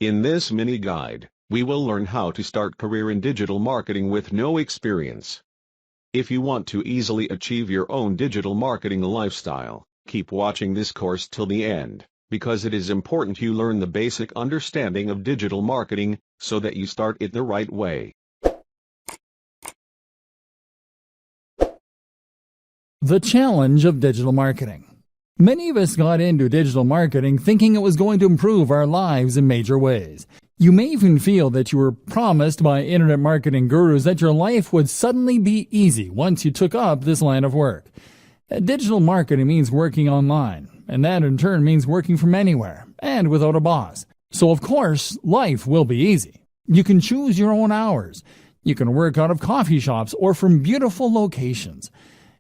In this mini guide, we will learn how to start career in digital marketing with no experience. If you want to easily achieve your own digital marketing lifestyle, keep watching this course till the end, because it is important you learn the basic understanding of digital marketing, so that you start it the right way. The challenge of digital marketing. Many of us got into digital marketing thinking it was going to improve our lives in major ways. You may even feel that you were promised by internet marketing gurus that your life would suddenly be easy once you took up this line of work. Digital marketing means working online, and that in turn means working from anywhere and without a boss. So of course, life will be easy. You can choose your own hours. You can work out of coffee shops or from beautiful locations.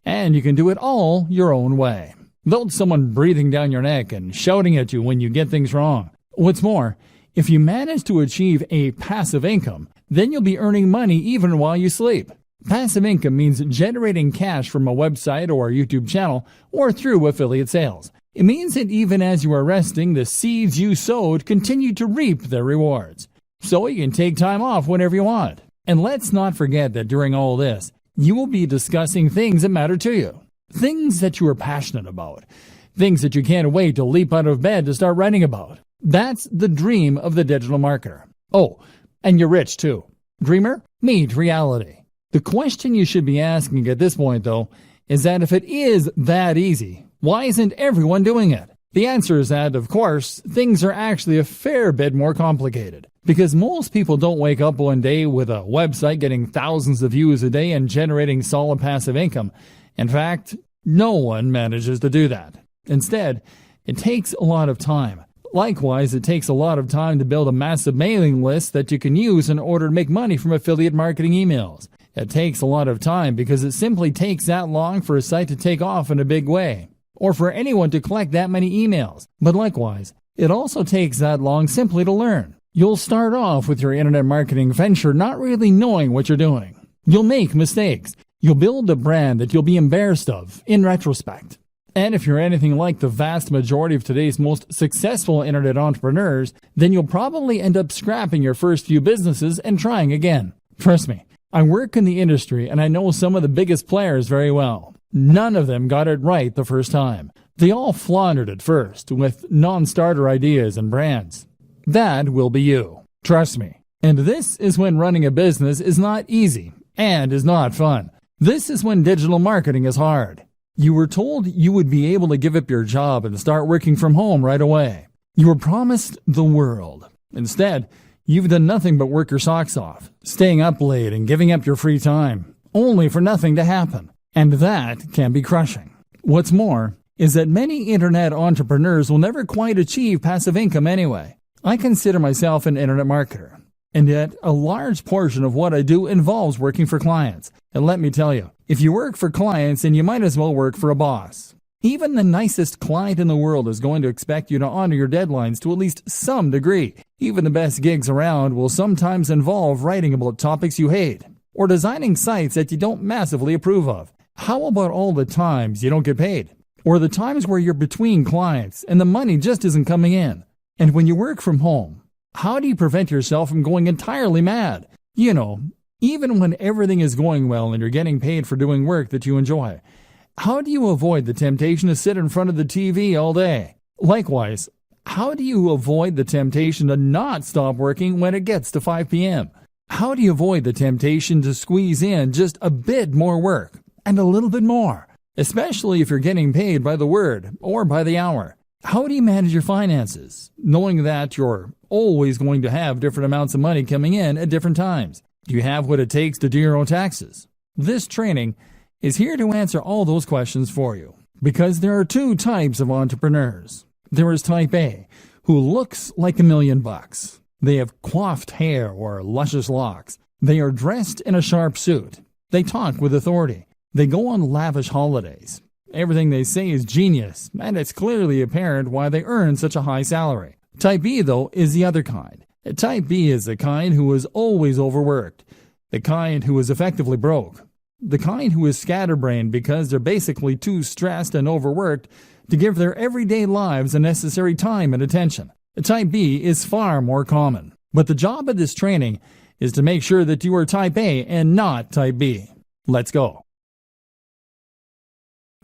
And you can do it all your own way, without someone breathing down your neck and shouting at you when you get things wrong. What's more, if you manage to achieve a passive income, then you'll be earning money even while you sleep. Passive income means generating cash from a website or a YouTube channel or through affiliate sales. It means that even as you are resting, the seeds you sowed continue to reap their rewards. So you can take time off whenever you want. And let's not forget that during all this, you will be discussing things that matter to you. Things that you are passionate about. Things that you can't wait to leap out of bed to start writing about. That's the dream of the digital marketer. Oh, and you're rich too. Dreamer, meet reality. The question you should be asking at this point, though, is that if it is that easy, why isn't everyone doing it? The answer is that, of course, things are actually a fair bit more complicated. Because most people don't wake up one day with a website getting thousands of views a day and generating solid passive income. In fact, no one manages to do that. Instead, it takes a lot of time. Likewise, it takes a lot of time to build a massive mailing list that you can use in order to make money from affiliate marketing emails. It takes a lot of time because it simply takes that long for a site to take off in a big way, or for anyone to collect that many emails. But likewise, it also takes that long simply to learn. You'll start off with your internet marketing venture not really knowing what you're doing. You'll make mistakes. You'll build a brand that you'll be embarrassed of in retrospect. And if you're anything like the vast majority of today's most successful internet entrepreneurs, then you'll probably end up scrapping your first few businesses and trying again. Trust me, I work in the industry and I know some of the biggest players very well. None of them got it right the first time. They all floundered at first with non-starter ideas and brands. That will be you. Trust me. And this is when running a business is not easy and is not fun. This is when digital marketing is hard. You were told you would be able to give up your job and start working from home right away. You were promised the world. Instead, you've done nothing but work your socks off, staying up late and giving up your free time, only for nothing to happen. And that can be crushing. What's more is that many internet entrepreneurs will never quite achieve passive income anyway. I consider myself an internet marketer, and yet a large portion of what I do involves working for clients. And let me tell you, if you work for clients, then you might as well work for a boss. Even the nicest client in the world is going to expect you to honor your deadlines to at least some degree. Even the best gigs around will sometimes involve writing about topics you hate, or designing sites that you don't massively approve of. How about all the times you don't get paid? Or the times where you're between clients and the money just isn't coming in? And when you work from home, how do you prevent yourself from going entirely mad? You know, even when everything is going well and you're getting paid for doing work that you enjoy, how do you avoid the temptation to sit in front of the TV all day? Likewise, how do you avoid the temptation to not stop working when it gets to 5 p.m.? How do you avoid the temptation to squeeze in just a bit more work and a little bit more, especially if you're getting paid by the word or by the hour? How do you manage your finances, knowing that you're always going to have different amounts of money coming in at different times? Do you have what it takes to do your own taxes? This training is here to answer all those questions for you, because there are two types of entrepreneurs. There is type A, who looks like $1 million. They have coiffed hair or luscious locks. They are dressed in a sharp suit. They talk with authority. They go on lavish holidays. Everything they say is genius, and it's clearly apparent why they earn such a high salary. Type B, though, is the other kind. Type B is the kind who is always overworked, the kind who is effectively broke, the kind who is scatterbrained because they're basically too stressed and overworked to give their everyday lives the necessary time and attention. Type B is far more common, but the job of this training is to make sure that you are Type A and not Type B. Let's go.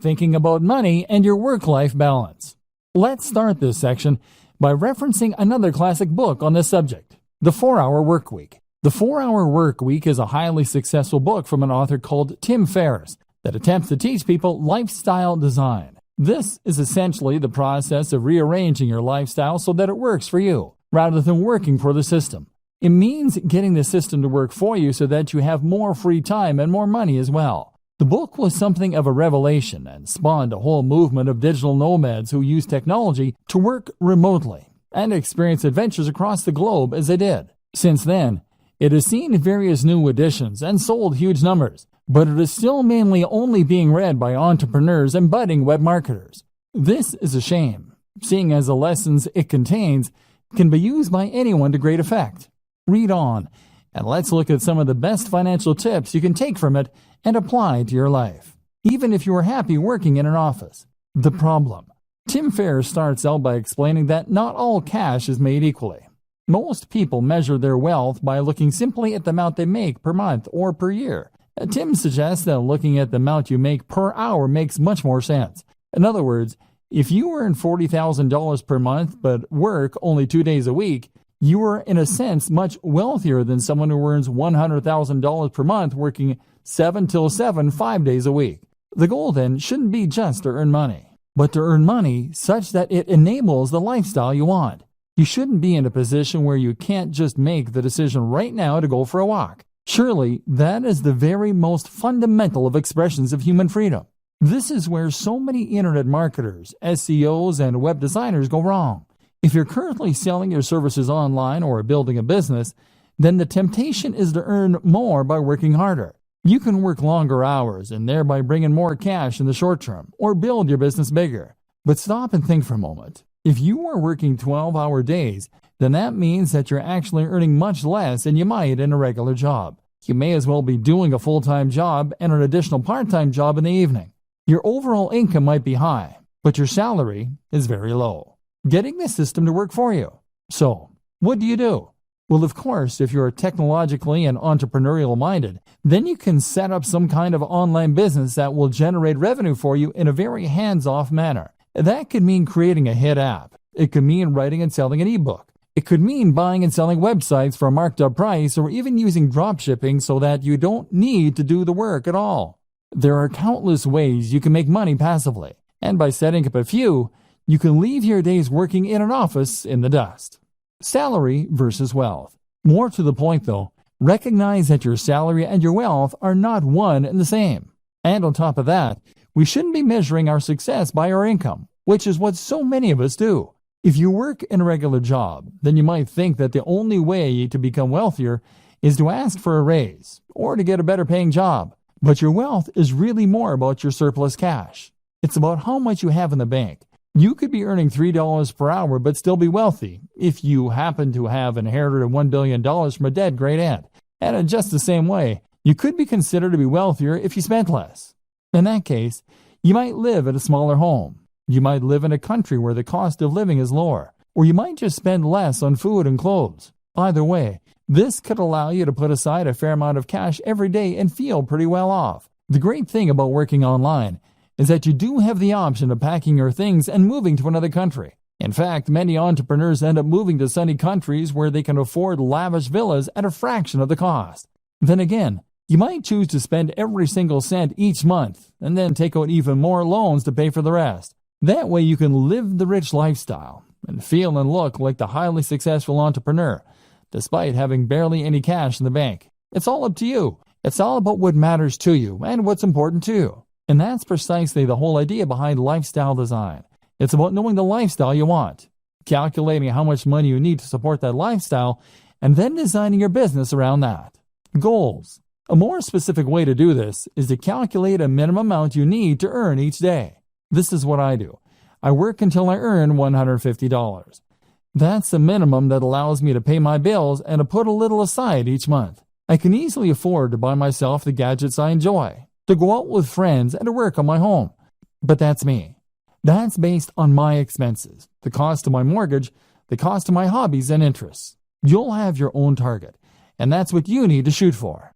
Thinking about money and your work-life balance. Let's start this section by referencing another classic book on this subject, The 4-Hour Workweek. The 4-Hour Workweek is a highly successful book from an author called Tim Ferriss that attempts to teach people lifestyle design. This is essentially the process of rearranging your lifestyle so that it works for you, rather than working for the system. It means getting the system to work for you so that you have more free time and more money as well. The book was something of a revelation and spawned a whole movement of digital nomads who use technology to work remotely and experience adventures across the globe as they did. Since then, it has seen various new editions and sold huge numbers, but it is still mainly only being read by entrepreneurs and budding web marketers. This is a shame, seeing as the lessons it contains can be used by anyone to great effect. Read on, and let's look at some of the best financial tips you can take from it and apply to your life, even if you are happy working in an office. The problem. Tim Ferriss starts out by explaining that not all cash is made equally. Most people measure their wealth by looking simply at the amount they make per month or per year. Tim suggests that looking at the amount you make per hour makes much more sense. In other words, if you earn $40,000 per month but work only 2 days a week, you are in a sense much wealthier than someone who earns $100,000 per month working 7 till 7, 5 days a week. The goal then shouldn't be just to earn money, but to earn money such that it enables the lifestyle you want. You shouldn't be in a position where you can't just make the decision right now to go for a walk. Surely, that is the very most fundamental of expressions of human freedom. This is where so many internet marketers, SEOs, and web designers go wrong. If you're currently selling your services online or building a business, then the temptation is to earn more by working harder. You can work longer hours and thereby bring in more cash in the short term, or build your business bigger. But stop and think for a moment. If you are working 12-hour days, then that means that you're actually earning much less than you might in a regular job. You may as well be doing a full-time job and an additional part-time job in the evening. Your overall income might be high, but your salary is very low. Getting the system to work for you. So, what do you do? Well, of course, if you're technologically and entrepreneurial minded, then you can set up some kind of online business that will generate revenue for you in a very hands-off manner. That could mean creating a hit app. It could mean writing and selling an ebook. It could mean buying and selling websites for a marked up price, or even using drop shipping so that you don't need to do the work at all. There are countless ways you can make money passively, and by setting up a few, you can leave your days working in an office in the dust. Salary versus wealth. More to the point though, recognize that your salary and your wealth are not one and the same. And on top of that, we shouldn't be measuring our success by our income, which is what so many of us do. If you work in a regular job, then you might think that the only way to become wealthier is to ask for a raise or to get a better paying job. But your wealth is really more about your surplus cash. It's about how much you have in the bank. You could be earning $3 per hour but still be wealthy if you happen to have inherited $1 billion from a dead great aunt. And in just the same way, you could be considered to be wealthier if you spent less. In that case, you might live at a smaller home. You might live in a country where the cost of living is lower, or you might just spend less on food and clothes. Either way, this could allow you to put aside a fair amount of cash every day and feel pretty well off. The great thing about working online is that you do have the option of packing your things and moving to another country. In fact, many entrepreneurs end up moving to sunny countries where they can afford lavish villas at a fraction of the cost. Then again, you might choose to spend every single cent each month and then take out even more loans to pay for the rest. That way you can live the rich lifestyle and feel and look like the highly successful entrepreneur, despite having barely any cash in the bank. It's all up to you. It's all about what matters to you and what's important to you. And that's precisely the whole idea behind lifestyle design. It's about knowing the lifestyle you want, calculating how much money you need to support that lifestyle, and then designing your business around that. Goals. A more specific way to do this is to calculate a minimum amount you need to earn each day. This is what I do. I work until I earn $150. That's the minimum that allows me to pay my bills and to put a little aside each month. I can easily afford to buy myself the gadgets I enjoy, to go out with friends, and to work on my home. But that's me. That's based on my expenses, the cost of my mortgage, the cost of my hobbies and interests. You'll have your own target, and that's what you need to shoot for.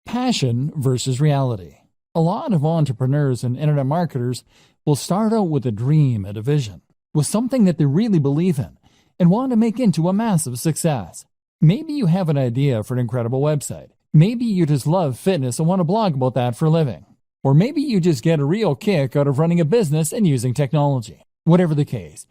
Passion versus reality. A lot of entrepreneurs and internet marketers will start out with a dream and a vision, with something that they really believe in and want to make into a massive success. Maybe you have an idea for an incredible website. Maybe you just love fitness and want to blog about that for a living. Or maybe you just get a real kick out of running a business and using technology. Whatever the case,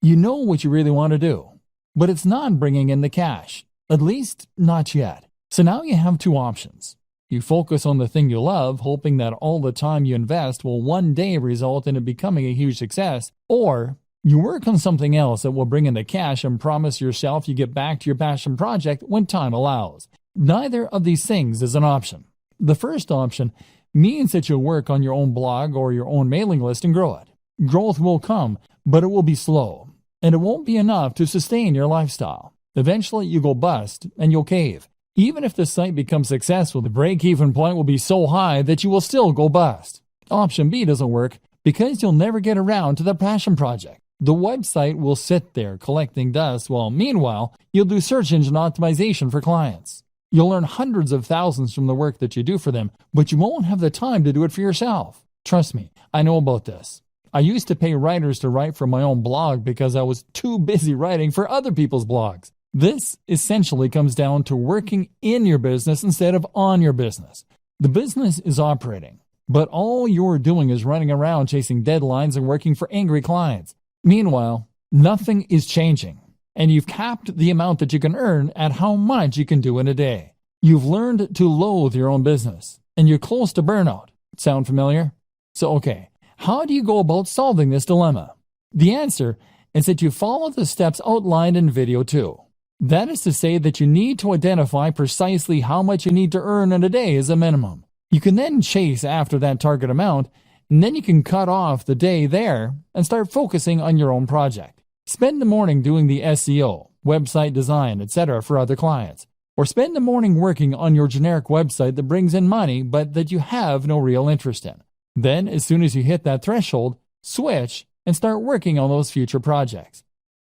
you know what you really want to do, but it's not bringing in the cash, at least not yet. So now you have two options. You focus on the thing you love, hoping that all the time you invest will one day result in it becoming a huge success, or you work on something else that will bring in the cash and promise yourself you get back to your passion project when time allows. Neither of these things is an option. The first option means that you'll work on your own blog or your own mailing list and grow it. Growth will come, but it will be slow, and it won't be enough to sustain your lifestyle. Eventually, you go bust and you'll cave. Even if the site becomes successful, the break-even point will be so high that you will still go bust. Option B doesn't work because you'll never get around to the passion project. The website will sit there collecting dust while meanwhile, you'll do search engine optimization for clients. You'll earn hundreds of thousands from the work that you do for them, but you won't have the time to do it for yourself. Trust me, I know about this. I used to pay writers to write for my own blog because I was too busy writing for other people's blogs. This essentially comes down to working in your business instead of on your business. The business is operating, but all you're doing is running around chasing deadlines and working for angry clients. Meanwhile, nothing is changing, and you've capped the amount that you can earn at how much you can do in a day. You've learned to loathe your own business, and you're close to burnout. Sound familiar? So, okay, how do you go about solving this dilemma? The answer is that you follow the steps outlined in video 2. That is to say that you need to identify precisely how much you need to earn in a day as a minimum. You can then chase after that target amount, and then you can cut off the day there and start focusing on your own project. Spend the morning doing the SEO, website design, etc. for other clients. Or spend the morning working on your generic website that brings in money but that you have no real interest in. Then, as soon as you hit that threshold, switch and start working on those future projects.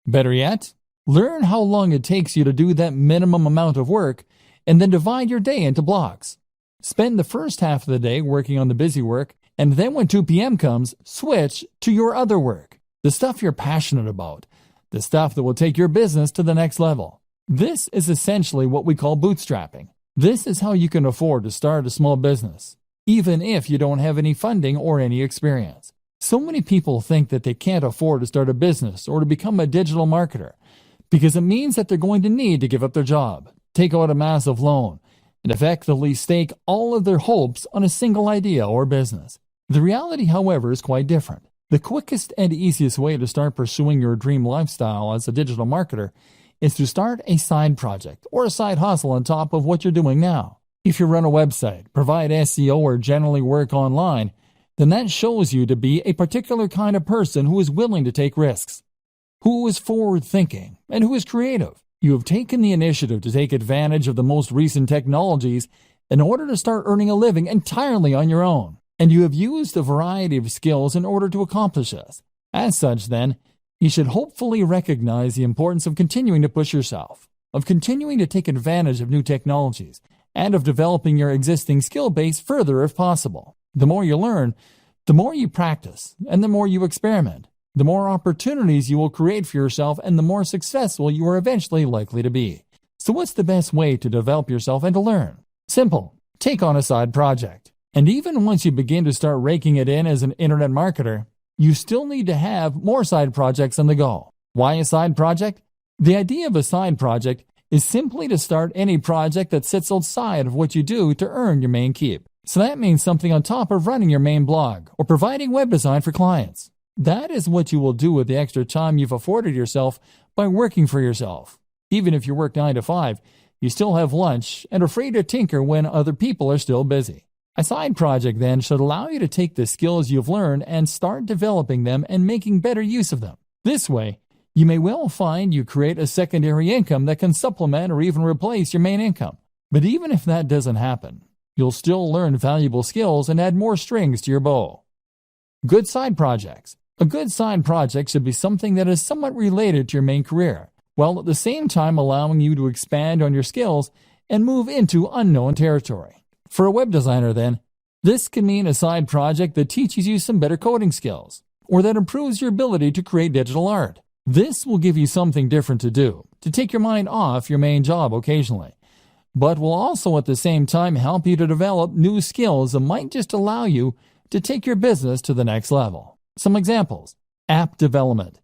Better yet, learn how long it takes you to do that minimum amount of work and then divide your day into blocks. Spend the first half of the day working on the busy work, and then when 2 p.m. comes, switch to your other work, the stuff you're passionate about, the stuff that will take your business to the next level. This is essentially what we call bootstrapping. This is how you can afford to start a small business, even if you don't have any funding or any experience. So many people think that they can't afford to start a business or to become a digital marketer, because it means that they're going to need to give up their job, take out a massive loan, and effectively stake all of their hopes on a single idea or business. The reality, however, is quite different. The quickest and easiest way to start pursuing your dream lifestyle as a digital marketer is to start a side project or a side hustle on top of what you're doing now. If you run a website, provide SEO, or generally work online, then that shows you to be a particular kind of person who is willing to take risks, who is forward-thinking, and who is creative. You have taken the initiative to take advantage of the most recent technologies in order to start earning a living entirely on your own, and you have used a variety of skills in order to accomplish this. As such, then, you should hopefully recognize the importance of continuing to push yourself, of continuing to take advantage of new technologies, and of developing your existing skill base further if possible. The more you learn, the more you practice, and the more you experiment, the more opportunities you will create for yourself and the more successful you are eventually likely to be. So what's the best way to develop yourself and to learn? Simple. Take on a side project. And even once you begin to start raking it in as an internet marketer, you still need to have more side projects on the go. Why a side project? The idea of a side project is simply to start any project that sits outside of what you do to earn your main keep. So that means something on top of running your main blog or providing web design for clients. That is what you will do with the extra time you've afforded yourself by working for yourself. Even if you work 9 to 5, you still have lunch and are free to tinker when other people are still busy. A side project then should allow you to take the skills you've learned and start developing them and making better use of them. This way, you may well find you create a secondary income that can supplement or even replace your main income. But even if that doesn't happen, you'll still learn valuable skills and add more strings to your bow. Good side projects. A good side project should be something that is somewhat related to your main career, while at the same time allowing you to expand on your skills and move into unknown territory. For a web designer, then, this can mean a side project that teaches you some better coding skills, or that improves your ability to create digital art. This will give you something different to do, to take your mind off your main job occasionally, but will also at the same time help you to develop new skills that might just allow you to take your business to the next level. Some examples: app development.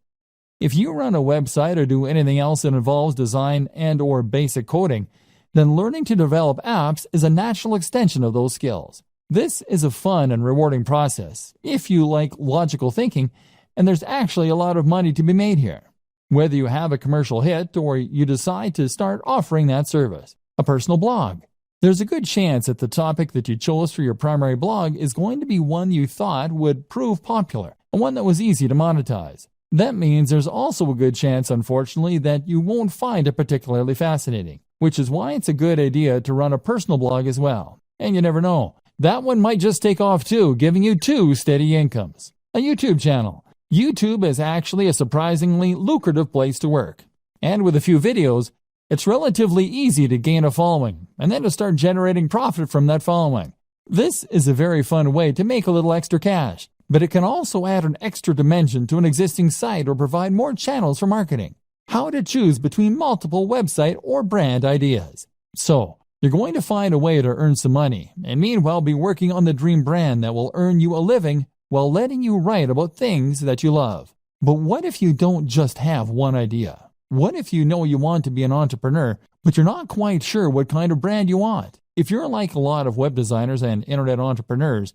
If you run a website or do anything else that involves design and/or basic coding, then learning to develop apps is a natural extension of those skills. This is a fun and rewarding process if you like logical thinking, and there's actually a lot of money to be made here. Whether you have a commercial hit or you decide to start offering that service. A personal blog. There's a good chance that the topic that you chose for your primary blog is going to be one you thought would prove popular, and one that was easy to monetize. That means there's also a good chance, unfortunately, that you won't find it particularly fascinating, which is why it's a good idea to run a personal blog as well. And you never know, that one might just take off too, giving you 2 steady incomes. A YouTube channel. YouTube is actually a surprisingly lucrative place to work. And with a few videos, it's relatively easy to gain a following, and then to start generating profit from that following. This is a very fun way to make a little extra cash, but it can also add an extra dimension to an existing site or provide more channels for marketing. How to choose between multiple website or brand ideas. So, you're going to find a way to earn some money, and meanwhile be working on the dream brand that will earn you a living while letting you write about things that you love. But what if you don't just have one idea? What if you know you want to be an entrepreneur, but you're not quite sure what kind of brand you want? If you're like a lot of web designers and internet entrepreneurs,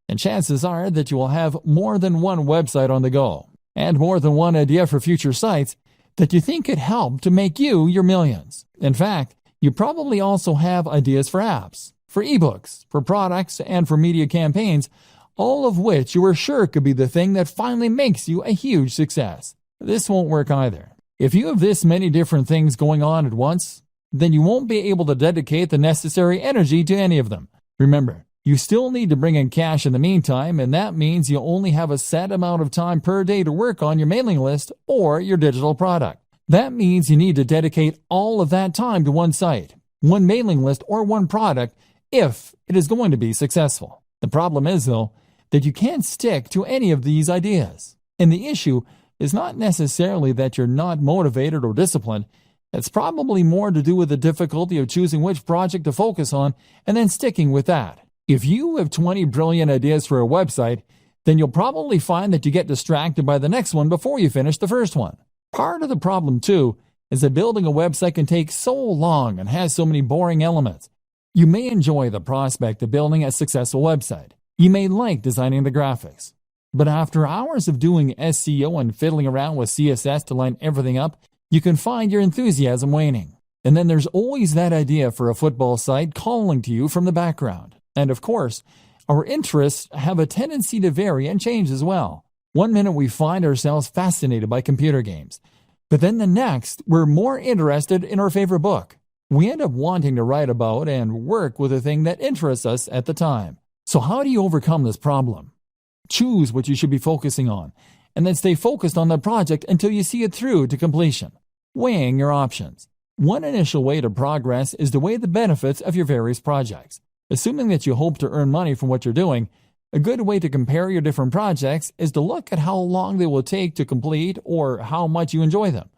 then chances are that you will have more than one website on the go, and more than one idea for future sites that you think could help to make you your millions. In fact, you probably also have ideas for apps, for ebooks, for products, and for media campaigns, all of which you are sure could be the thing that finally makes you a huge success. This won't work either. If you have this many different things going on at once, then you won't be able to dedicate the necessary energy to any of them. Remember, you still need to bring in cash in the meantime, and that means you only have a set amount of time per day to work on your mailing list or your digital product. That means you need to dedicate all of that time to one site, one mailing list, or one product if it is going to be successful. The problem is, though, that you can't stick to any of these ideas. And the issue is not necessarily that you're not motivated or disciplined. It's probably more to do with the difficulty of choosing which project to focus on and then sticking with that. If you have 20 brilliant ideas for a website, then you'll probably find that you get distracted by the next one before you finish the first one. Part of the problem, too, is that building a website can take so long and has so many boring elements. You may enjoy the prospect of building a successful website. You may like designing the graphics. But after hours of doing SEO and fiddling around with CSS to line everything up, you can find your enthusiasm waning. And then there's always that idea for a football site calling to you from the background. And of course, our interests have a tendency to vary and change as well. One minute we find ourselves fascinated by computer games, but then the next we're more interested in our favorite book. We end up wanting to write about and work with the thing that interests us at the time. So how do you overcome this problem? Choose what you should be focusing on, and then stay focused on the project until you see it through to completion. Weighing your options. One initial way to progress is to weigh the benefits of your various projects. Assuming that you hope to earn money from what you're doing, a good way to compare your different projects is to look at how long they will take to complete or how much you enjoy them,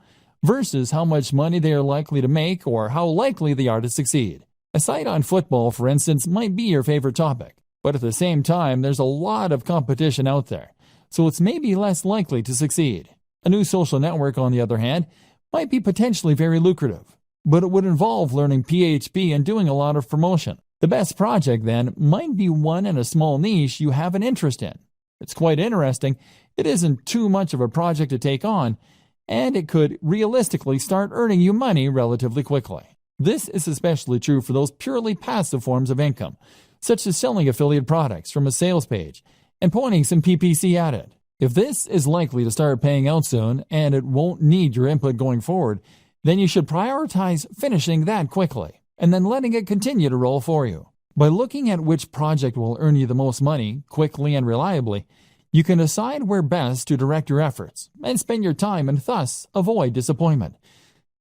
versus how much money they are likely to make or how likely they are to succeed. A site on football, for instance, might be your favorite topic, but at the same time, there's a lot of competition out there, so it's maybe less likely to succeed. A new social network, on the other hand, might be potentially very lucrative, but it would involve learning PHP and doing a lot of promotion. The best project, then, might be one in a small niche you have an interest in. It's quite interesting, it isn't too much of a project to take on, and it could realistically start earning you money relatively quickly. This is especially true for those purely passive forms of income, such as selling affiliate products from a sales page and pointing some PPC at it. If this is likely to start paying out soon and it won't need your input going forward, then you should prioritize finishing that quickly and then letting it continue to roll for you. By looking at which project will earn you the most money quickly and reliably, You can decide where best to direct your efforts and spend your time and thus avoid disappointment.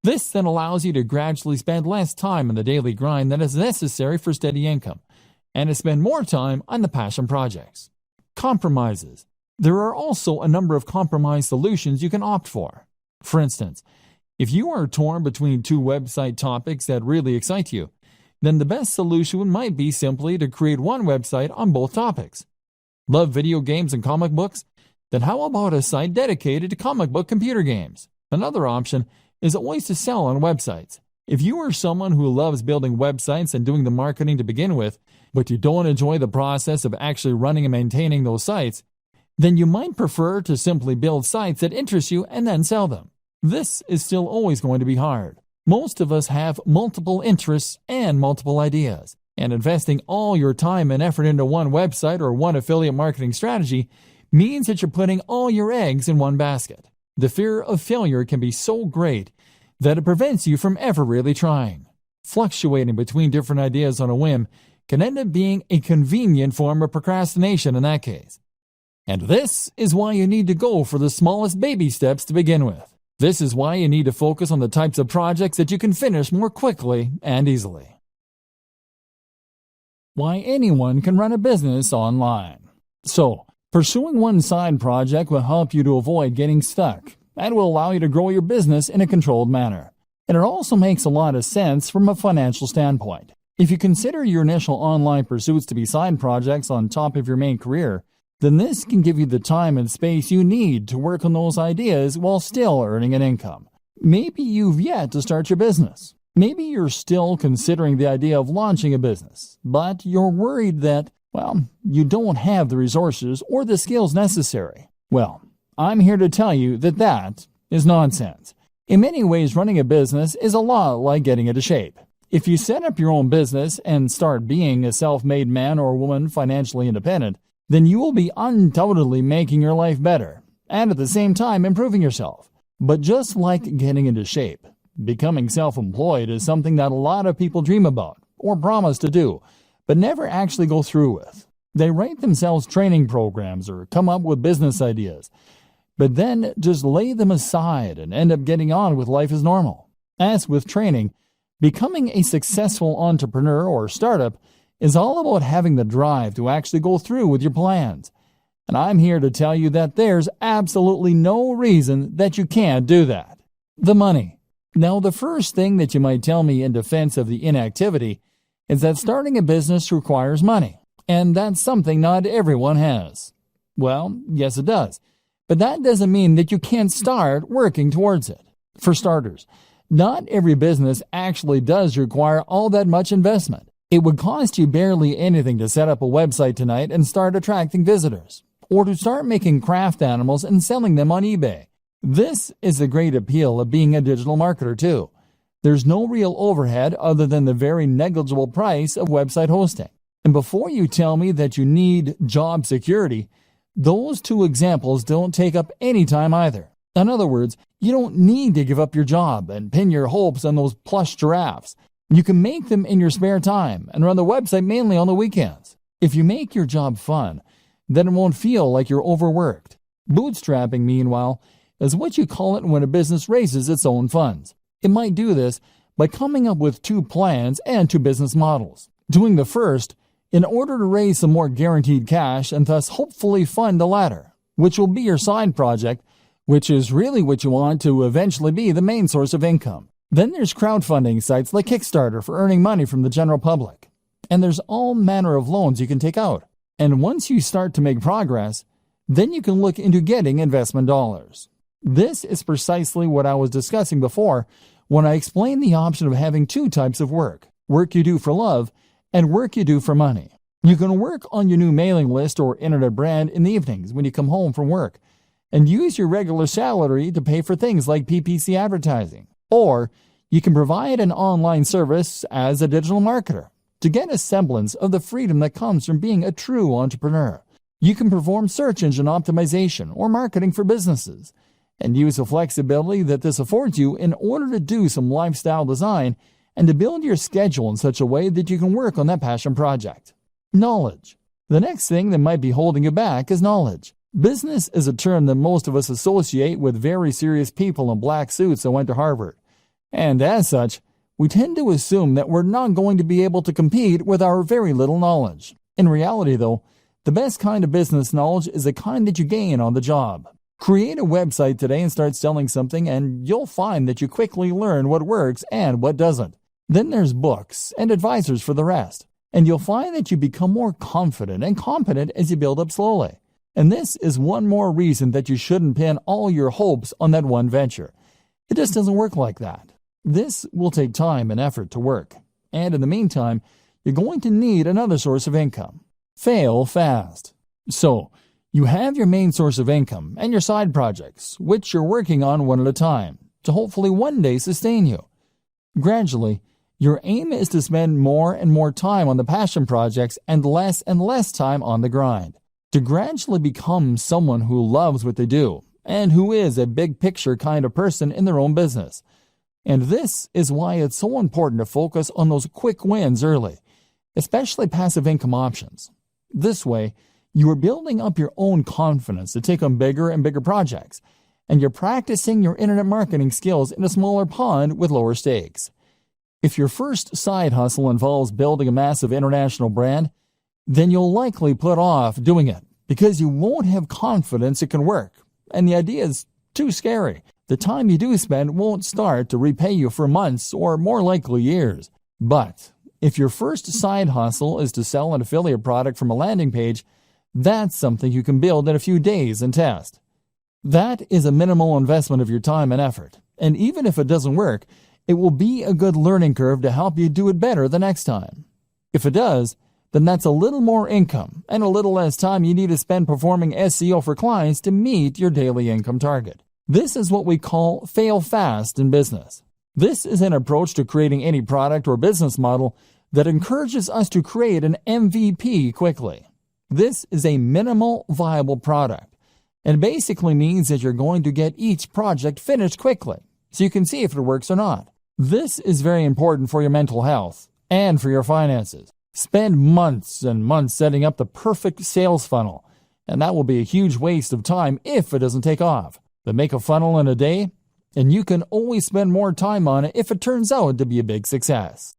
This then allows you to gradually spend less time on the daily grind than is necessary for steady income, and to spend more time on the passion projects. Compromises. There are also a number of compromise solutions you can opt for. For instance, if you are torn between two website topics that really excite you, then the best solution might be simply to create one website on both topics. Love video games and comic books? Then how about a site dedicated to comic book computer games? Another option is always to sell on websites. If you are someone who loves building websites and doing the marketing to begin with, but you don't enjoy the process of actually running and maintaining those sites, then you might prefer to simply build sites that interest you and then sell them. This is still always going to be hard. Most of us have multiple interests and multiple ideas, and investing all your time and effort into one website or one affiliate marketing strategy means that you're putting all your eggs in one basket. The fear of failure can be so great that it prevents you from ever really trying. Fluctuating between different ideas on a whim can end up being a convenient form of procrastination in that case. And this is why you need to go for the smallest baby steps to begin with. This is why you need to focus on the types of projects that you can finish more quickly and easily. Why anyone can run a business online. So, pursuing one side project will help you to avoid getting stuck and will allow you to grow your business in a controlled manner. And it also makes a lot of sense from a financial standpoint. If you consider your initial online pursuits to be side projects on top of your main career, then this can give you the time and space you need to work on those ideas while still earning an income. Maybe you've yet to start your business. Maybe you're still considering the idea of launching a business, but you're worried that, you don't have the resources or the skills necessary. Well, I'm here to tell you that that is nonsense. In many ways, running a business is a lot like getting into shape. If you set up your own business and start being a self-made man or woman financially independent, then you will be undoubtedly making your life better, and at the same time improving yourself. But just like getting into shape, becoming self-employed is something that a lot of people dream about, or promise to do, but never actually go through with. They write themselves training programs or come up with business ideas, but then just lay them aside and end up getting on with life as normal. As with training, becoming a successful entrepreneur or startup is all about having the drive to actually go through with your plans. And I'm here to tell you that there's absolutely no reason that you can't do that. The money. Now, the first thing that you might tell me in defense of the inactivity is that starting a business requires money, and that's something not everyone has. Well, yes it does, but that doesn't mean that you can't start working towards it. For starters, not every business actually does require all that much investment. It would cost you barely anything to set up a website tonight and start attracting visitors, or to start making craft animals and selling them on eBay. This is the great appeal of being a digital marketer too. There's no real overhead other than the very negligible price of website hosting. And before you tell me that you need job security, those two examples don't take up any time either. In other words, you don't need to give up your job and pin your hopes on those plush giraffes. You can make them in your spare time and run the website mainly on the weekends. If you make your job fun, then it won't feel like you're overworked. Bootstrapping, meanwhile, is what you call it when a business raises its own funds. It might do this by coming up with two plans and two business models. Doing the first in order to raise some more guaranteed cash and thus hopefully fund the latter, which will be your side project, which is really what you want to eventually be the main source of income. Then there's crowdfunding sites like Kickstarter for earning money from the general public. And there's all manner of loans you can take out. And once you start to make progress, then you can look into getting investment dollars. This is precisely what I was discussing before when I explained the option of having two types of work you do for love and work you do for money. You can work on your new mailing list or internet brand in the evenings when you come home from work and use your regular salary to pay for things like PPC advertising. Or you can provide an online service as a digital marketer to get a semblance of the freedom that comes from being a true entrepreneur. You can perform search engine optimization or marketing for businesses and use the flexibility that this affords you in order to do some lifestyle design and to build your schedule in such a way that you can work on that passion project. Knowledge. The next thing that might be holding you back is knowledge. Business is a term that most of us associate with very serious people in black suits that went to Harvard. And as such, we tend to assume that we're not going to be able to compete with our very little knowledge. In reality, though, the best kind of business knowledge is the kind that you gain on the job. Create a website today and start selling something, and you'll find that you quickly learn what works and what doesn't. Then there's books and advisors for the rest, and you'll find that you become more confident and competent as you build up slowly. And this is one more reason that you shouldn't pin all your hopes on that one venture. It just doesn't work like that. This will take time and effort to work, and in the meantime, you're going to need another source of income. Fail fast. So, you have your main source of income and your side projects, which you're working on one at a time, to hopefully one day sustain you. Gradually, your aim is to spend more and more time on the passion projects and less time on the grind. To gradually become someone who loves what they do and who is a big picture kind of person in their own business. And this is why it's so important to focus on those quick wins early, especially passive income options. This way, you are building up your own confidence to take on bigger and bigger projects, and you're practicing your internet marketing skills in a smaller pond with lower stakes. If your first side hustle involves building a massive international brand, then you'll likely put off doing it because you won't have confidence it can work, and the idea is too scary. The time you do spend won't start to repay you for months or more likely years. But if your first side hustle is to sell an affiliate product from a landing page, that's something you can build in a few days and test. That is a minimal investment of your time and effort, and even if it doesn't work, it will be a good learning curve to help you do it better the next time. If it does, then that's a little more income and a little less time you need to spend performing SEO for clients to meet your daily income target. This is what we call fail fast in business. This is an approach to creating any product or business model that encourages us to create an MVP quickly. This is a minimal viable product, and basically means that you're going to get each project finished quickly, so you can see if it works or not. This is very important for your mental health and for your finances. Spend months and months setting up the perfect sales funnel, and that will be a huge waste of time if it doesn't take off. But make a funnel in a day, and you can always spend more time on it if it turns out to be a big success.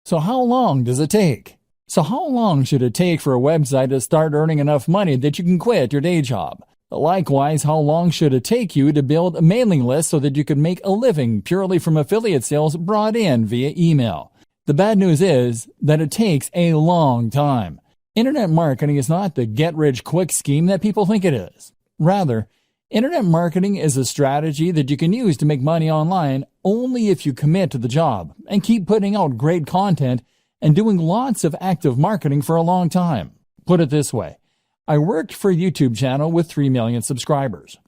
So how long does it take? So how long should it take for a website to start earning enough money that you can quit your day job? Likewise, how long should it take you to build a mailing list so that you can make a living purely from affiliate sales brought in via email? The bad news is that it takes a long time. Internet marketing is not the get-rich-quick scheme that people think it is. Rather, internet marketing is a strategy that you can use to make money online only if you commit to the job and keep putting out great content and doing lots of active marketing for a long time. Put it this way, I worked for a YouTube channel with 3 million subscribers.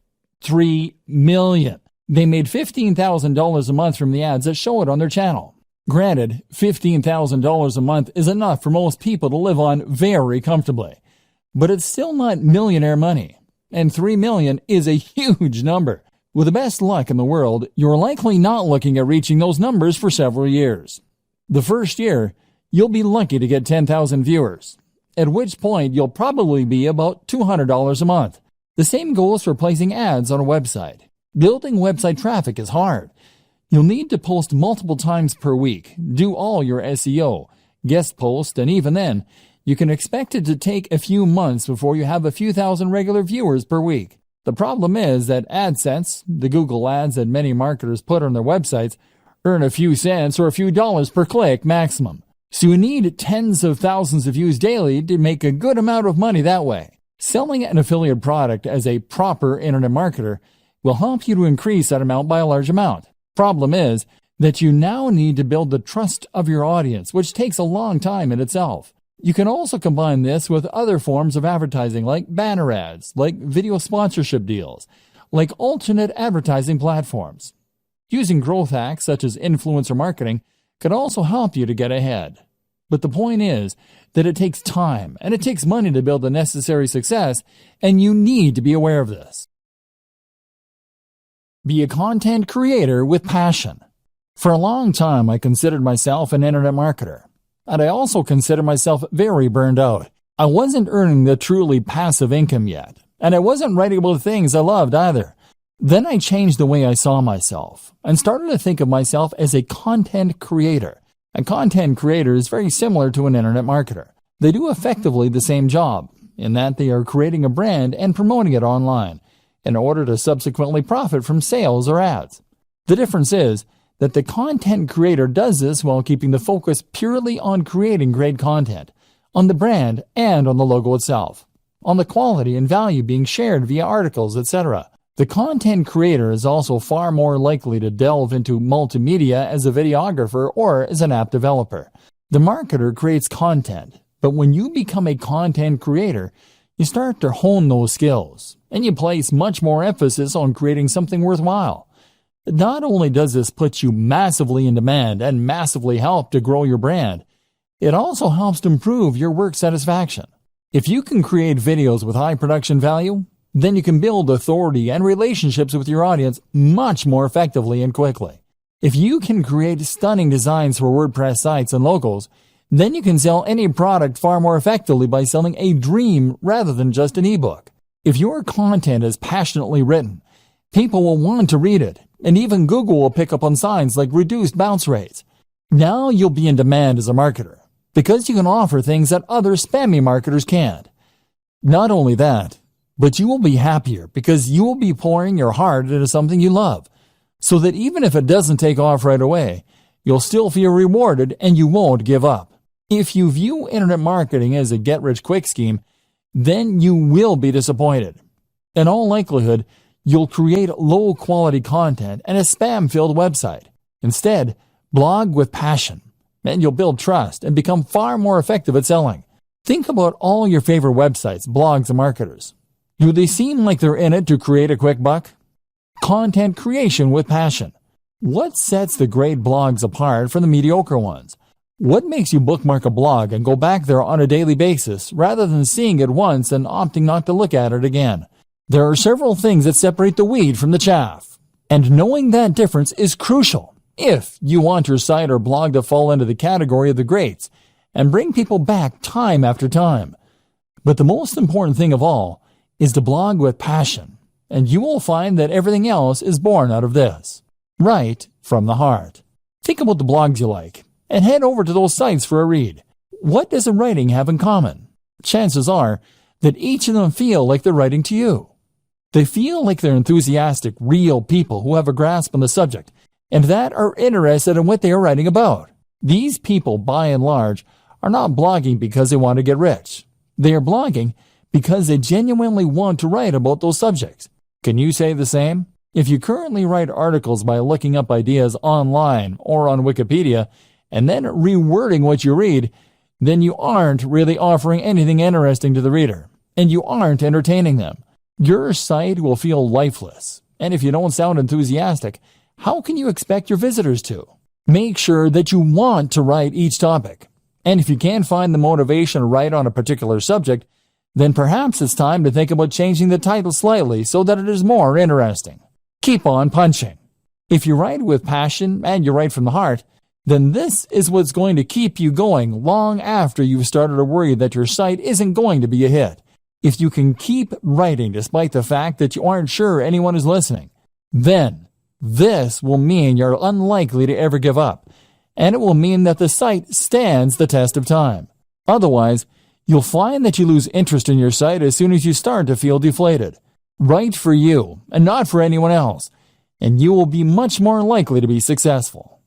3 million! They made $15,000 a month from the ads that show it on their channel. Granted, $15,000 a month is enough for most people to live on very comfortably, but it's still not millionaire money, and 3 million is a huge number. With the best luck in the world, you're likely not looking at reaching those numbers for several years. The first year, you'll be lucky to get 10,000 viewers, at which point you'll probably be about $200 a month. The same goes for placing ads on a website. Building website traffic is hard. You'll need to post multiple times per week, do all your SEO, guest post, and even then, you can expect it to take a few months before you have a few thousand regular viewers per week. The problem is that AdSense, the Google ads that many marketers put on their websites, earn a few cents or a few dollars per click maximum. So you need tens of thousands of views daily to make a good amount of money that way. Selling an affiliate product as a proper internet marketer will help you to increase that amount by a large amount. Problem is that you now need to build the trust of your audience, which takes a long time in itself. You can also combine this with other forms of advertising like banner ads, like video sponsorship deals, like alternate advertising platforms. Using growth hacks such as influencer marketing can also help you to get ahead. But the point is that it takes time and it takes money to build the necessary success, and you need to be aware of this. Be a content creator with passion. For a long time, I considered myself an internet marketer, and I also considered myself very burned out. I wasn't earning the truly passive income yet, and I wasn't writing about things I loved either. Then I changed the way I saw myself and started to think of myself as a content creator. A content creator is very similar to an internet marketer. They do effectively the same job, in that they are creating a brand and promoting it online in order to subsequently profit from sales or ads. The difference is that the content creator does this while keeping the focus purely on creating great content, on the brand and on the logo itself, on the quality and value being shared via articles, etc. The content creator is also far more likely to delve into multimedia as a videographer or as an app developer. The marketer creates content, but when you become a content creator, you start to hone those skills, and you place much more emphasis on creating something worthwhile. Not only does this put you massively in demand and massively help to grow your brand, it also helps to improve your work satisfaction. If you can create videos with high production value, then you can build authority and relationships with your audience much more effectively and quickly. If you can create stunning designs for WordPress sites and logos, then you can sell any product far more effectively by selling a dream rather than just an ebook. If your content is passionately written, people will want to read it, and even Google will pick up on signs like reduced bounce rates. Now you'll be in demand as a marketer, because you can offer things that other spammy marketers can't. Not only that, but you will be happier because you will be pouring your heart into something you love, so that even if it doesn't take off right away, you'll still feel rewarded and you won't give up. If you view internet marketing as a get-rich-quick scheme, then you will be disappointed. In all likelihood, you'll create low-quality content and a spam-filled website. Instead, blog with passion, and you'll build trust and become far more effective at selling. Think about all your favorite websites, blogs, and marketers. Do they seem like they're in it to create a quick buck? Content creation with passion. What sets the great blogs apart from the mediocre ones? What makes you bookmark a blog and go back there on a daily basis rather than seeing it once and opting not to look at it again? There are several things that separate the wheat from the chaff, and knowing that difference is crucial if you want your site or blog to fall into the category of the greats and bring people back time after time. But the most important thing of all is to blog with passion, and you will find that everything else is born out of this, right from the heart. Think about the blogs you like, and head over to those sites for a read. What does the writing have in common? Chances are that each of them feel like they're writing to you. They feel like they're enthusiastic, real people who have a grasp on the subject, and that are interested in what they are writing about. These people, by and large, are not blogging because they want to get rich. They are blogging because they genuinely want to write about those subjects. Can you say the same? If you currently write articles by looking up ideas online or on Wikipedia and then rewording what you read, then you aren't really offering anything interesting to the reader, and you aren't entertaining them. Your site will feel lifeless, and if you don't sound enthusiastic, how can you expect your visitors to? Make sure that you want to write each topic, and if you can't find the motivation to write on a particular subject, then perhaps it's time to think about changing the title slightly so that it is more interesting. Keep on punching. If you write with passion and you write from the heart, then this is what's going to keep you going long after you've started to worry that your site isn't going to be a hit. If you can keep writing despite the fact that you aren't sure anyone is listening, then this will mean you're unlikely to ever give up, and it will mean that the site stands the test of time. Otherwise, you'll find that you lose interest in your site as soon as you start to feel deflated. Write for you and not for anyone else, and you will be much more likely to be successful.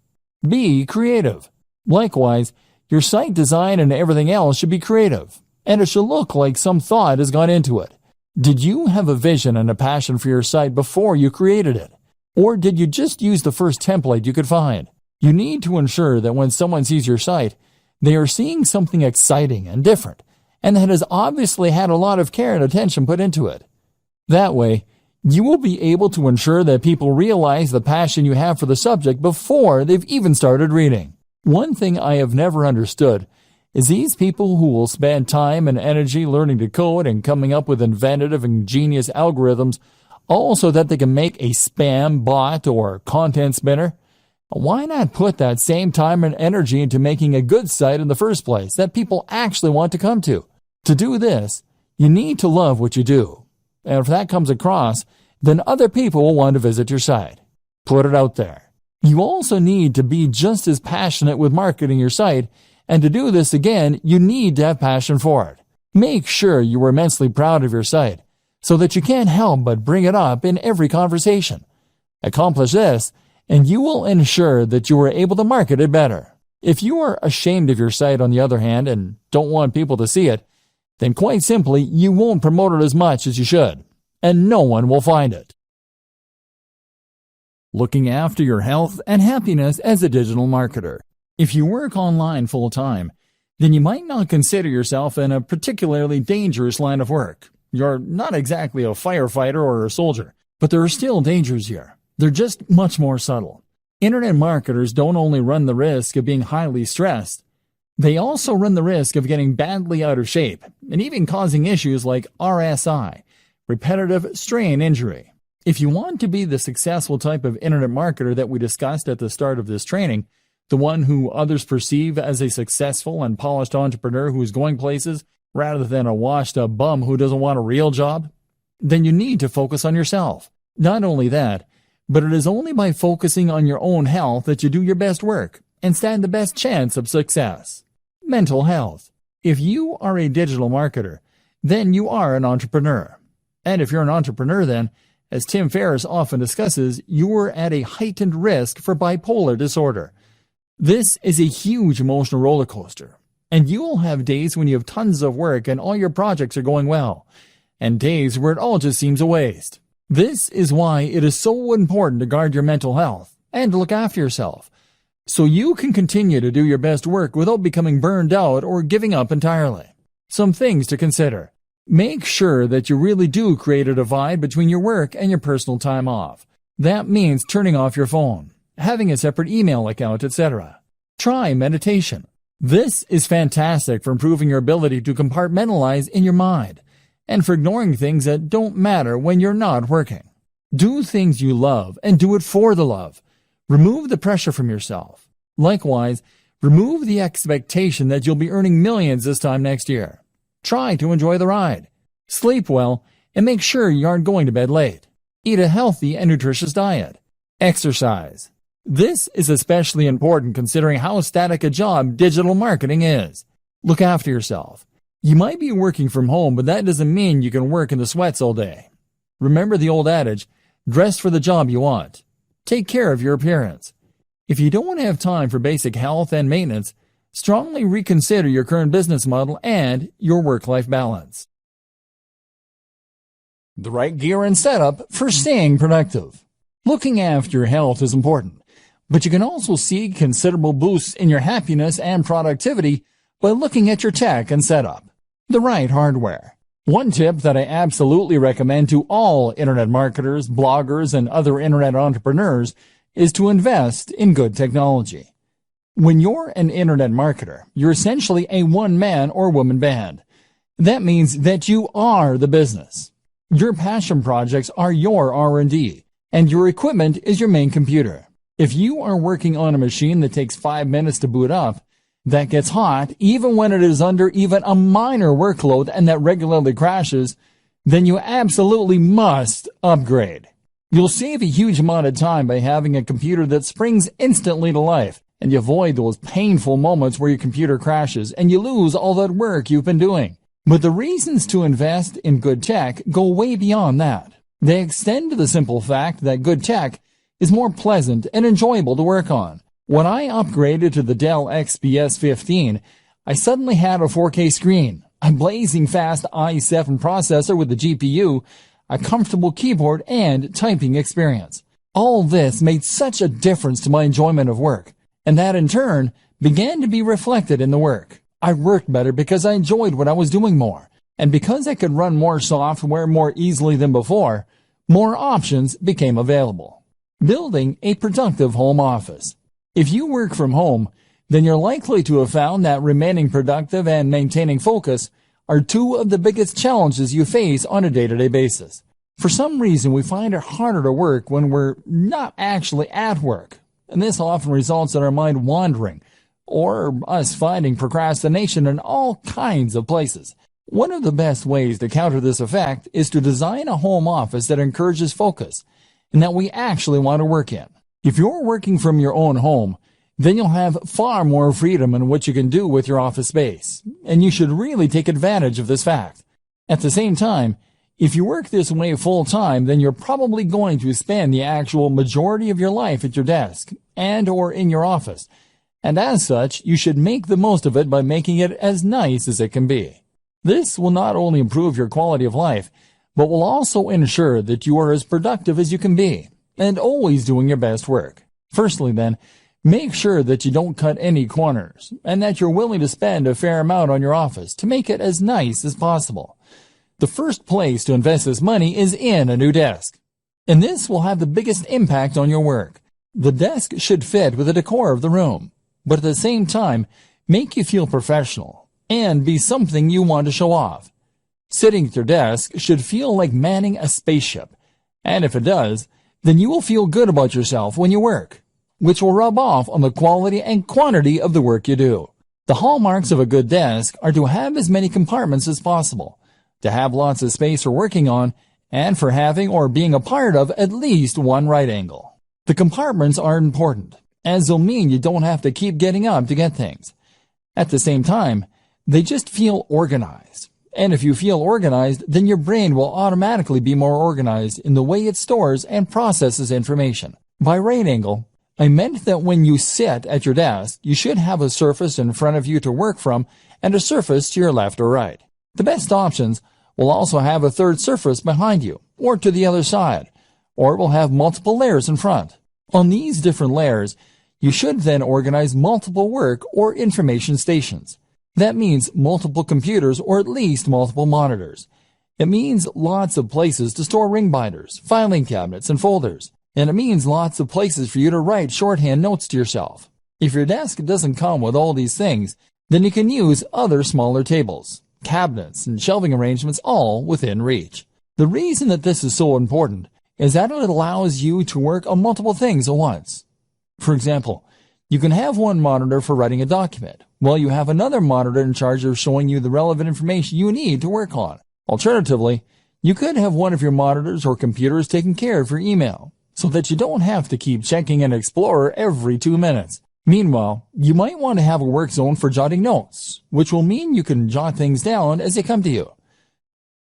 Be creative. Likewise, your site design and everything else should be creative, and it should look like some thought has gone into it. Did you have a vision and a passion for your site before you created it? Or did you just use the first template you could find? You need to ensure that when someone sees your site, they are seeing something exciting and different, and that has obviously had a lot of care and attention put into it. That way, you will be able to ensure that people realize the passion you have for the subject before they've even started reading. One thing I have never understood is these people who will spend time and energy learning to code and coming up with inventive and genius algorithms all so that they can make a spam bot or content spinner. Why not put that same time and energy into making a good site in the first place that people actually want to come to? To do this, you need to love what you do. And if that comes across, then other people will want to visit your site. Put it out there. You also need to be just as passionate with marketing your site, and to do this again, you need to have passion for it. Make sure you are immensely proud of your site, so that you can't help but bring it up in every conversation. Accomplish this, and you will ensure that you are able to market it better. If you are ashamed of your site, on the other hand, and don't want people to see it, then quite simply, you won't promote it as much as you should, and no one will find it. Looking after your health and happiness as a digital marketer. If you work online full-time, then you might not consider yourself in a particularly dangerous line of work. You're not exactly a firefighter or a soldier, but there are still dangers here. They're just much more subtle. Internet marketers don't only run the risk of being highly stressed, they also run the risk of getting badly out of shape and even causing issues like RSI, repetitive strain injury. If you want to be the successful type of internet marketer that we discussed at the start of this training, the one who others perceive as a successful and polished entrepreneur who is going places rather than a washed-up bum who doesn't want a real job, then you need to focus on yourself. Not only that, but it is only by focusing on your own health that you do your best work and stand the best chance of success. Mental health. If you are a digital marketer, then you are an entrepreneur. And if you're an entrepreneur, then, as Tim Ferriss often discusses, you are at a heightened risk for bipolar disorder. This is a huge emotional roller coaster, and you will have days when you have tons of work and all your projects are going well, and days where it all just seems a waste. This is why it is so important to guard your mental health and to look after yourself, so you can continue to do your best work without becoming burned out or giving up entirely. Some things to consider. Make sure that you really do create a divide between your work and your personal time off. That means turning off your phone, having a separate email account, etc. Try meditation. This is fantastic for improving your ability to compartmentalize in your mind and for ignoring things that don't matter when you're not working. Do things you love and do it for the love. Remove the pressure from yourself. Likewise, remove the expectation that you'll be earning millions this time next year. Try to enjoy the ride. Sleep well and make sure you aren't going to bed late. Eat a healthy and nutritious diet. Exercise. This is especially important considering how static a job digital marketing is. Look after yourself. You might be working from home, but that doesn't mean you can work in the sweats all day. Remember the old adage, dress for the job you want. Take care of your appearance. If you don't have time for basic health and maintenance, strongly reconsider your current business model and your work-life balance. The right gear and setup for staying productive. Looking after your health is important, but you can also see considerable boosts in your happiness and productivity by looking at your tech and setup. The right hardware. One tip that I absolutely recommend to all internet marketers, bloggers, and other internet entrepreneurs is to invest in good technology. When you're an internet marketer, you're essentially a one-man or woman band. That means that you are the business. Your passion projects are your R&D, and your equipment is your main computer. If you are working on a machine that takes 5 minutes to boot up, that gets hot even when it is under even a minor workload and that regularly crashes, then you absolutely must upgrade. You'll save a huge amount of time by having a computer that springs instantly to life, and you avoid those painful moments where your computer crashes and you lose all that work you've been doing. But the reasons to invest in good tech go way beyond that. They extend to the simple fact that good tech is more pleasant and enjoyable to work on. When I upgraded to the Dell XPS 15, I suddenly had a 4K screen, a blazing fast i7 processor with the GPU, a comfortable keyboard, and typing experience. All this made such a difference to my enjoyment of work, and that in turn began to be reflected in the work. I worked better because I enjoyed what I was doing more, and because I could run more software more easily than before, more options became available. Building a productive home office. If you work from home, then you're likely to have found that remaining productive and maintaining focus are two of the biggest challenges you face on a day-to-day basis. For some reason, we find it harder to work when we're not actually at work, and this often results in our mind wandering, or us finding procrastination in all kinds of places. One of the best ways to counter this effect is to design a home office that encourages focus and that we actually want to work in. If you're working from your own home, then you'll have far more freedom in what you can do with your office space, and you should really take advantage of this fact. At the same time, if you work this way full-time, then you're probably going to spend the actual majority of your life at your desk and or in your office, and as such, you should make the most of it by making it as nice as it can be. This will not only improve your quality of life, but will also ensure that you are as productive as you can be, and always doing your best work. Firstly then, make sure that you don't cut any corners, and that you're willing to spend a fair amount on your office to make it as nice as possible. The first place to invest this money is in a new desk, and this will have the biggest impact on your work. The desk should fit with the decor of the room, but at the same time, make you feel professional and be something you want to show off. Sitting at your desk should feel like manning a spaceship, and if it does, then you will feel good about yourself when you work, which will rub off on the quality and quantity of the work you do. The hallmarks of a good desk are to have as many compartments as possible, to have lots of space for working on, and for having or being a part of at least one right angle. The compartments are important, as they'll mean you don't have to keep getting up to get things. At the same time, they just feel organized. And if you feel organized, then your brain will automatically be more organized in the way it stores and processes information. By right angle, I meant that when you sit at your desk, you should have a surface in front of you to work from and a surface to your left or right. The best options will also have a third surface behind you or to the other side, or it will have multiple layers in front. On these different layers, you should then organize multiple work or information stations. That means multiple computers or at least multiple monitors. It means lots of places to store ring binders, filing cabinets, and folders. And it means lots of places for you to write shorthand notes to yourself. If your desk doesn't come with all these things, then you can use other smaller tables, cabinets, and shelving arrangements all within reach. The reason that this is so important is that it allows you to work on multiple things at once. For example, you can have one monitor for writing a document, while you have another monitor in charge of showing you the relevant information you need to work on. Alternatively, you could have one of your monitors or computers taking care of your email, so that you don't have to keep checking an Explorer every 2 minutes. Meanwhile, you might want to have a work zone for jotting notes, which will mean you can jot things down as they come to you.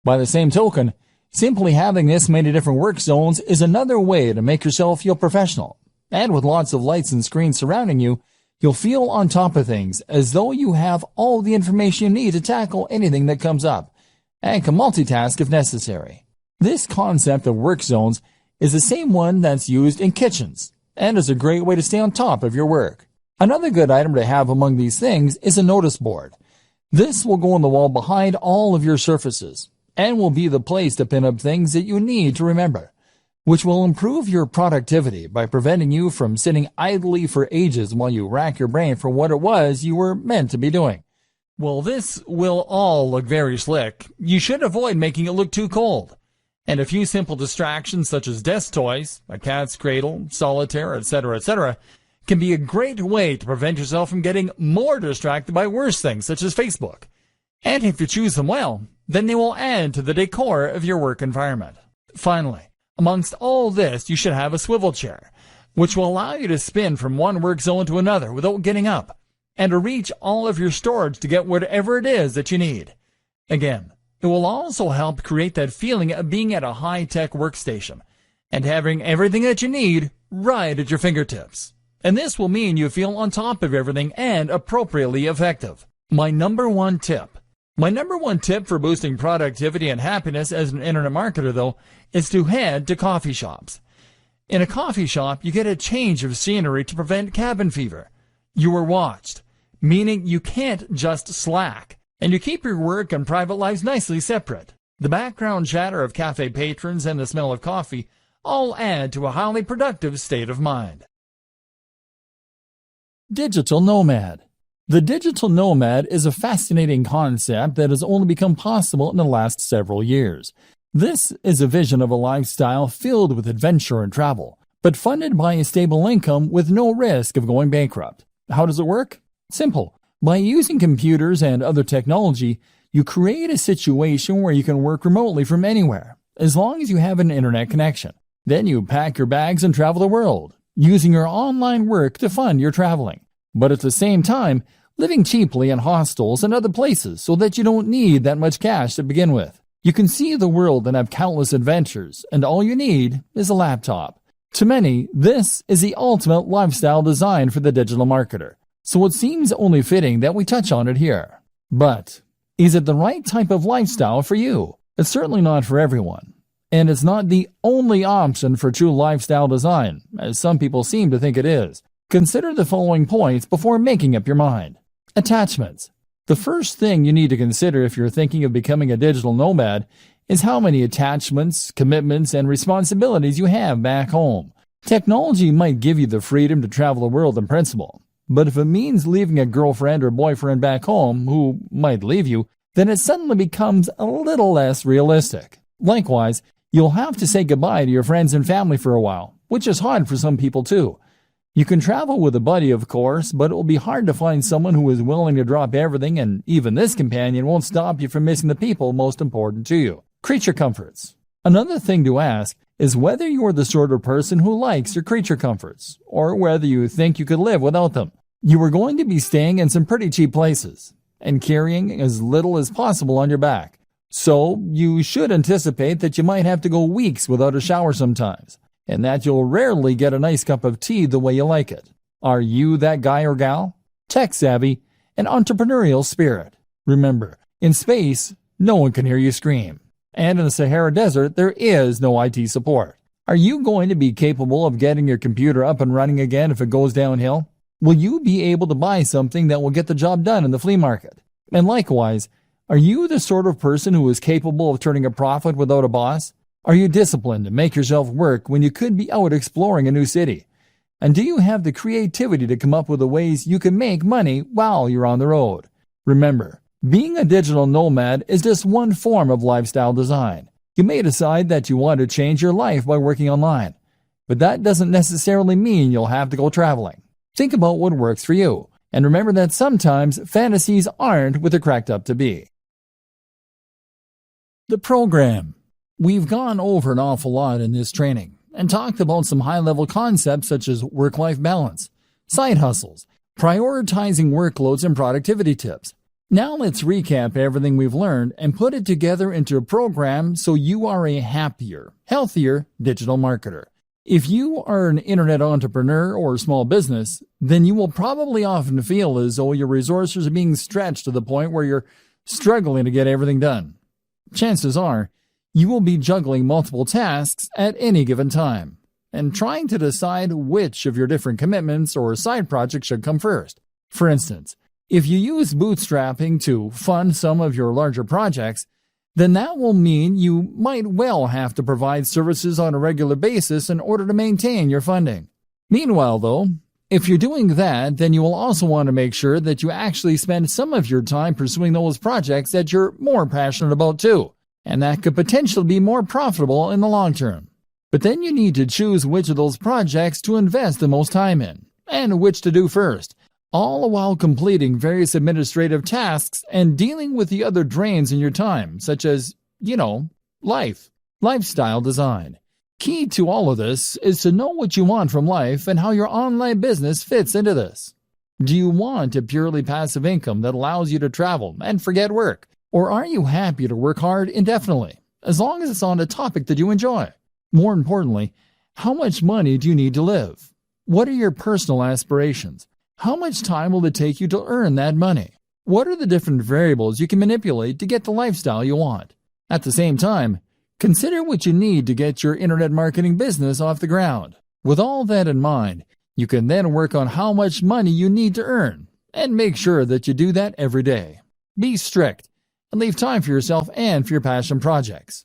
By the same token, simply having this many different work zones is another way to make yourself feel professional. And with lots of lights and screens surrounding you, you'll feel on top of things as though you have all the information you need to tackle anything that comes up, and can multitask if necessary. This concept of work zones is the same one that's used in kitchens, and is a great way to stay on top of your work. Another good item to have among these things is a notice board. This will go on the wall behind all of your surfaces, and will be the place to pin up things that you need to remember, which will improve your productivity by preventing you from sitting idly for ages while you rack your brain for what it was you were meant to be doing. Well, this will all look very slick. You should avoid making it look too cold. And a few simple distractions such as desk toys, a cat's cradle, solitaire, etc., can be a great way to prevent yourself from getting more distracted by worse things such as Facebook. And if you choose them well, then they will add to the decor of your work environment. Finally, amongst all this, you should have a swivel chair, which will allow you to spin from one work zone to another without getting up, and to reach all of your storage to get whatever it is that you need. Again, it will also help create that feeling of being at a high-tech workstation and having everything that you need right at your fingertips. And this will mean you feel on top of everything and appropriately effective. My number one tip for boosting productivity and happiness as an internet marketer, though, is to head to coffee shops. In a coffee shop, you get a change of scenery to prevent cabin fever. You are watched, meaning you can't just slack, and you keep your work and private lives nicely separate. The background chatter of cafe patrons and the smell of coffee all add to a highly productive state of mind. Digital nomad. The digital nomad is a fascinating concept that has only become possible in the last several years. This is a vision of a lifestyle filled with adventure and travel, but funded by a stable income with no risk of going bankrupt. How does it work? Simple. By using computers and other technology, You create a situation where you can work remotely from anywhere, as long as you have an internet connection. Then you pack your bags and travel the world, using your online work to fund your traveling. But at the same time, living cheaply in hostels and other places so that you don't need that much cash to begin with. You can see the world and have countless adventures, and all you need is a laptop. To many, this is the ultimate lifestyle design for the digital marketer, so it seems only fitting that we touch on it here. But is it the right type of lifestyle for you? It's certainly not for everyone, and it's not the only option for true lifestyle design, as some people seem to think it is. Consider the following points before making up your mind. Attachments. The first thing you need to consider if you're thinking of becoming a digital nomad is how many attachments, commitments, and responsibilities you have back home. Technology might give you the freedom to travel the world in principle, but if it means leaving a girlfriend or boyfriend back home who might leave you, then it suddenly becomes a little less realistic. Likewise, you'll have to say goodbye to your friends and family for a while, which is hard for some people too. You can travel with a buddy, of course, but it will be hard to find someone who is willing to drop everything, and even this companion won't stop you from missing the people most important to you. Creature comforts. Another thing to ask is whether you are the sort of person who likes your creature comforts, or whether you think you could live without them. You are going to be staying in some pretty cheap places, and carrying as little as possible on your back. So, you should anticipate that you might have to go weeks without a shower sometimes, and that you'll rarely get a nice cup of tea the way you like it. Are you that guy or gal? Tech-savvy and entrepreneurial spirit. Remember, in space, no one can hear you scream. And in the Sahara Desert, there is no IT support. Are you going to be capable of getting your computer up and running again if it goes downhill? Will you be able to buy something that will get the job done in the flea market? And likewise, are you the sort of person who is capable of turning a profit without a boss? Are you disciplined to make yourself work when you could be out exploring a new city? And do you have the creativity to come up with the ways you can make money while you're on the road? Remember, being a digital nomad is just one form of lifestyle design. You may decide that you want to change your life by working online, but that doesn't necessarily mean you'll have to go traveling. Think about what works for you, and remember that sometimes fantasies aren't what they're cracked up to be. The program. We've gone over an awful lot in this training and talked about some high-level concepts such as work-life balance, side hustles, prioritizing workloads, and productivity tips. Now let's recap everything we've learned and put it together into a program so you are a happier, healthier digital marketer. If you are an internet entrepreneur or small business, then you will probably often feel as though your resources are being stretched to the point where you're struggling to get everything done. Chances are, you will be juggling multiple tasks at any given time and trying to decide which of your different commitments or side projects should come first. For instance, if you use bootstrapping to fund some of your larger projects, then that will mean you might well have to provide services on a regular basis in order to maintain your funding. Meanwhile, though, if you're doing that, then you will also want to make sure that you actually spend some of your time pursuing those projects that you're more passionate about too, and that could potentially be more profitable in the long term. But then you need to choose which of those projects to invest the most time in, and which to do first, all while completing various administrative tasks and dealing with the other drains in your time, such as, lifestyle design. Key to all of this is to know what you want from life and how your online business fits into this. Do you want a purely passive income that allows you to travel and forget work? Or are you happy to work hard indefinitely, as long as it's on a topic that you enjoy? More importantly, how much money do you need to live? What are your personal aspirations? How much time will it take you to earn that money? What are the different variables you can manipulate to get the lifestyle you want? At the same time, consider what you need to get your internet marketing business off the ground. With all that in mind, you can then work on how much money you need to earn, and make sure that you do that every day. Be strict, and leave time for yourself and for your passion projects.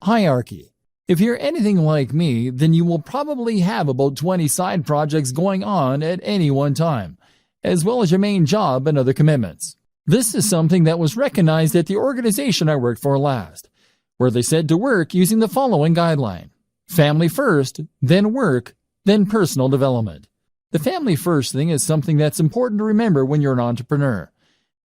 Hierarchy. If you're anything like me, then you will probably have about 20 side projects going on at any one time, as well as your main job and other commitments. This is something that was recognized at the organization I worked for last, where they said to work using the following guideline: family first, then work, then personal development. The family first thing is something that's important to remember when you're an entrepreneur.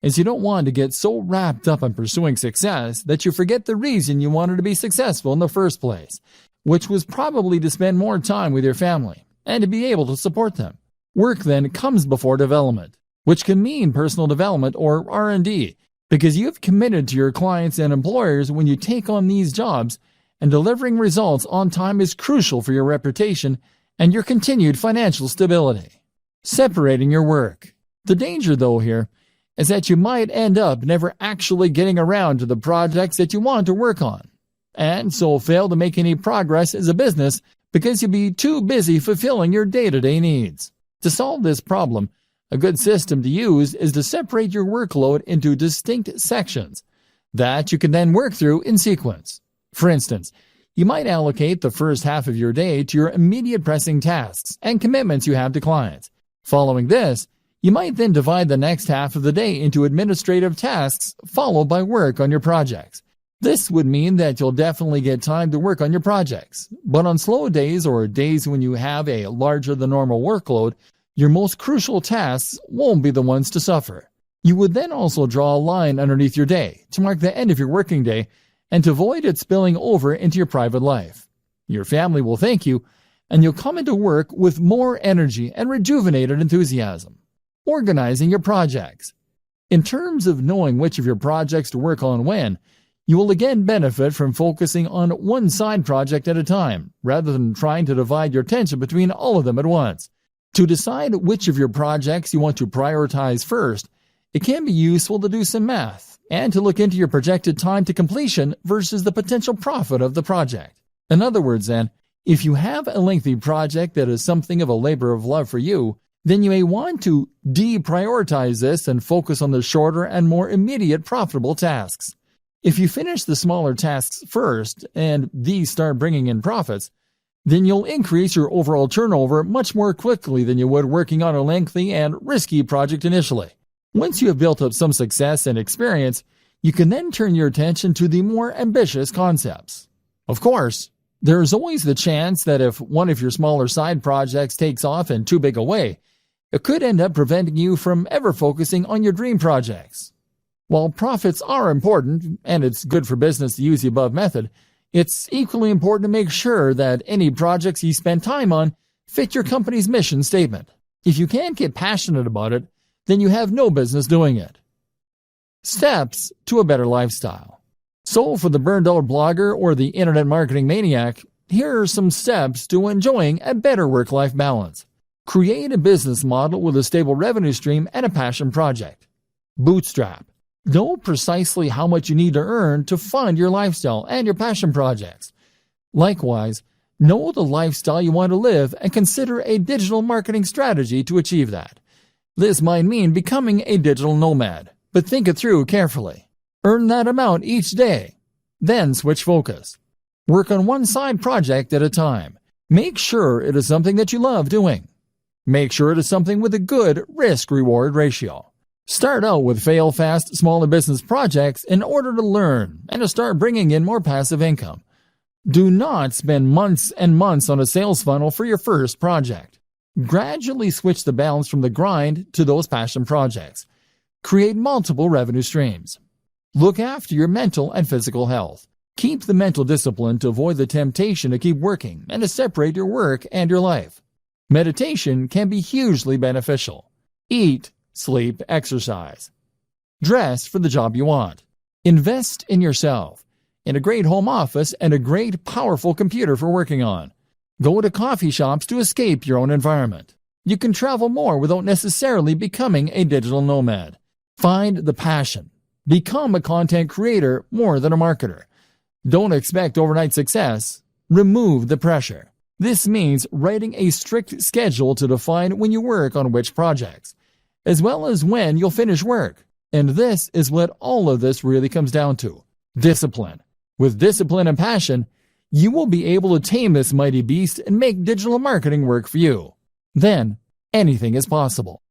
as you don't want to get so wrapped up in pursuing success that you forget the reason you wanted to be successful in the first place, which was probably to spend more time with your family and to be able to support them. Work then comes before development, which can mean personal development or R&D, because you've committed to your clients and employers when you take on these jobs, and delivering results on time is crucial for your reputation and your continued financial stability. Separating your work. The danger, though, here is that you might end up never actually getting around to the projects that you want to work on, and so fail to make any progress as a business because you'll be too busy fulfilling your day-to-day needs. To solve this problem, a good system to use is to separate your workload into distinct sections that you can then work through in sequence. For instance, you might allocate the first half of your day to your immediate pressing tasks and commitments you have to clients. Following this, you might then divide the next half of the day into administrative tasks followed by work on your projects. This would mean that you'll definitely get time to work on your projects, but on slow days or days when you have a larger than normal workload, your most crucial tasks won't be the ones to suffer. You would then also draw a line underneath your day to mark the end of your working day and to avoid it spilling over into your private life. Your family will thank you, and you'll come into work with more energy and rejuvenated enthusiasm. Organizing your projects. In terms of knowing which of your projects to work on when, you will again benefit from focusing on one side project at a time, rather than trying to divide your attention between all of them at once. To decide which of your projects you want to prioritize first, it can be useful to do some math and to look into your projected time to completion versus the potential profit of the project. In other words, then, if you have a lengthy project that is something of a labor of love for you, then you may want to deprioritize this and focus on the shorter and more immediate profitable tasks. If you finish the smaller tasks first and these start bringing in profits, then you'll increase your overall turnover much more quickly than you would working on a lengthy and risky project initially. Once you have built up some success and experience, you can then turn your attention to the more ambitious concepts. Of course, there is always the chance that if one of your smaller side projects takes off in too big a way, it could end up preventing you from ever focusing on your dream projects. While profits are important, and it's good for business to use the above method, it's equally important to make sure that any projects you spend time on fit your company's mission statement. If you can't get passionate about it, then you have no business doing it. Steps to a better lifestyle. So for the burned-out blogger or the internet marketing maniac, here are some steps to enjoying a better work-life balance. Create a business model with a stable revenue stream and a passion project. Bootstrap. Know precisely how much you need to earn to fund your lifestyle and your passion projects. Likewise, know the lifestyle you want to live and consider a digital marketing strategy to achieve that. This might mean becoming a digital nomad, but think it through carefully. Earn that amount each day, then switch focus. Work on one side project at a time. Make sure it is something that you love doing. Make sure it is something with a good risk-reward ratio. Start out with fail-fast, smaller business projects in order to learn and to start bringing in more passive income. Do not spend months and months on a sales funnel for your first project. Gradually switch the balance from the grind to those passion projects. Create multiple revenue streams. Look after your mental and physical health. Keep the mental discipline to avoid the temptation to keep working and to separate your work and your life. Meditation can be hugely beneficial. Eat, sleep, exercise. Dress for the job you want. Invest in yourself, in a great home office and a great, powerful computer for working on. Go to coffee shops to escape your own environment. You can travel more without necessarily becoming a digital nomad. Find the passion. Become a content creator more than a marketer. Don't expect overnight success. Remove the pressure. This means writing a strict schedule to define when you work on which projects, as well as when you'll finish work. And this is what all of this really comes down to. Discipline. With discipline and passion, you will be able to tame this mighty beast and make digital marketing work for you. Then, anything is possible.